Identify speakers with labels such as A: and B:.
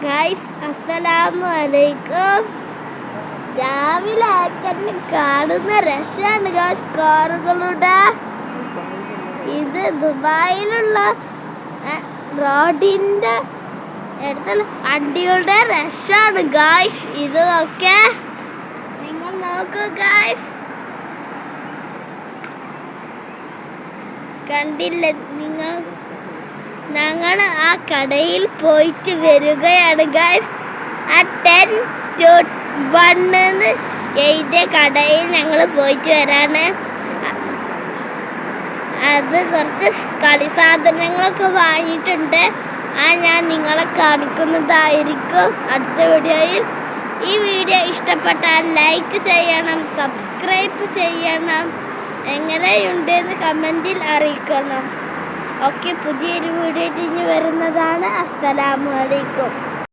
A: Guys, അസ്സലാമു അലൈക്കും. രാവിലെ തന്നെ കാണുന്ന രക്ഷാണ് ഗൈസ് കാറുകളുടെ. ഇത് ദുബായിലുള്ള റോഡിന്റെ അടുത്തുള്ള വണ്ടികളുടെ രക്ഷാണ് ഗൈസ്. ഇതൊക്കെ നിങ്ങൾ നോക്കൂ ഗൈസ്, കണ്ടില്ല നിങ്ങൾ? ഞങ്ങൾ ആ കടയിൽ പോയിട്ട് വരികയാണ് ഗൈസ്. ആ 10 to 1 എഴുതിയ കടയിൽ ഞങ്ങൾ പോയിട്ട് വരാണ്. അത് കുറച്ച് കളി സാധനങ്ങളൊക്കെ വാങ്ങിയിട്ടുണ്ട്. ഞാൻ നിങ്ങളെ കാണിക്കുന്നതായിരിക്കും അടുത്ത വീഡിയോയിൽ. ഈ വീഡിയോ ഇഷ്ടപ്പെട്ടാൽ ലൈക്ക് ചെയ്യണം, സബ്സ്ക്രൈബ് ചെയ്യണം, എങ്ങനെയുണ്ടെന്ന് കമൻറ്റിൽ അറിയിക്കണം. ഓക്കെ, പുതിയൊരു വീഡിയോ ഇനി വരുന്നതാണ്. അസ്സലാമു അലൈക്കും.